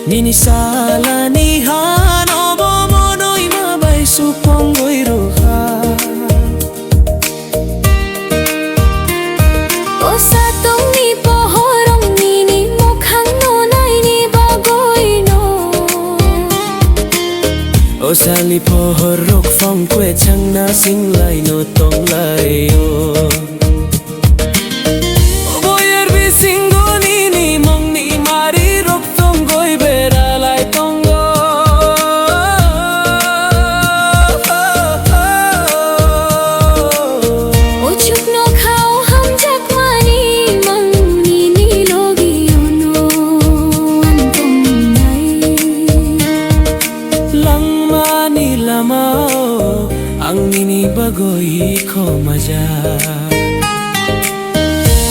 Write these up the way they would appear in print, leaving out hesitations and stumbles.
Nini sala ni han obo monoy mabay suponggoy roha. O sa tong ni pohorong nini mukhang nonay ni bagoy no. O sali pohorok phong kwe chang na sing lai no tong lai o. Ang nini bagoy ko maja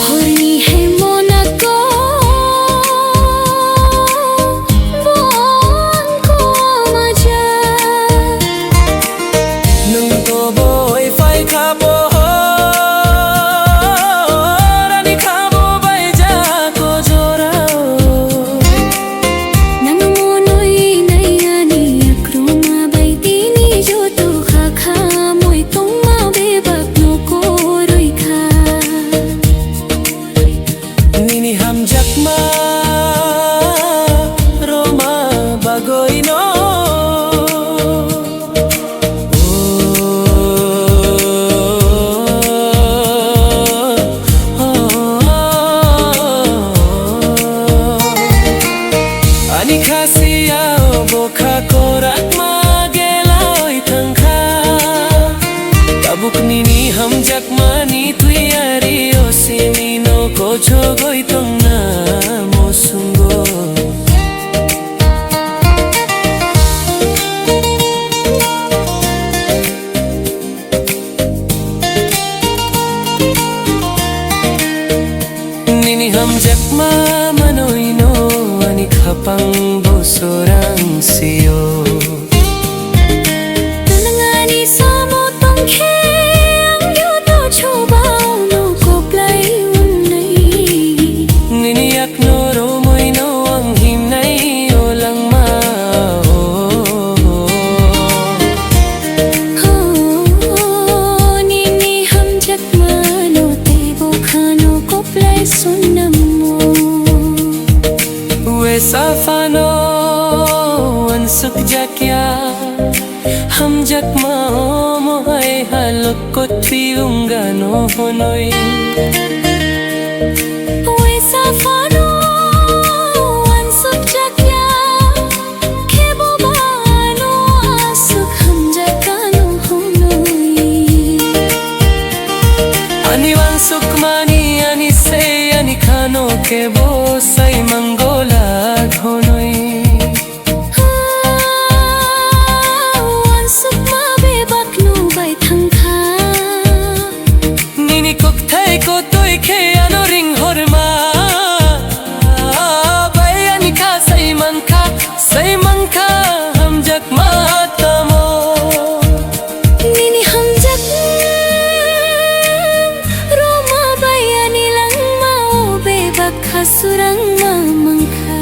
Horni hai mona ko buong ko maja Nung to boy fai ka po Rani ka bo bay ja ko jorao Nang monoy nayani akroma bay tini joto kha Nini ham jakma Roma bagoy no. Ani khasiya bokha korak mageloy thangkha Tabuk nini ham jakma ni tuyari osini no ko chogoy tong na mo sungo. Nini ham jakma manoy no ani khapang bosorang siyo. Tanangani samo tong khe ang yuto chobao no koplay unay. Nini yak no romoy no ang himnay o lang ma Nini ham jakma no tebo khano koplay sunamo. Safano ansuk jakya ham jakma mo hai halok ko triunga no honoi. Safano ansuk jakya kebo bano asuk ham jakano honoi. Ani wansuk mani ani se ani khano kebo sai mangola honoi. Wansuk ma bebak no bay thangkha Nini kok thai ko toy khe ano ring horma bay ani kha sai mankha ham jakma tamo. Nini ham jakma roma bay ani lang ma o bebak khasurang ma mangkha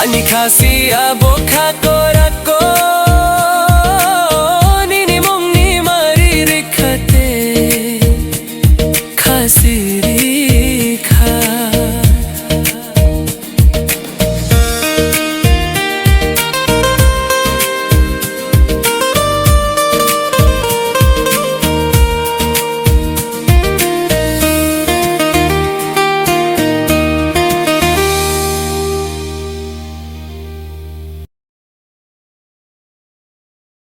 Ani khasiya bokha korak ko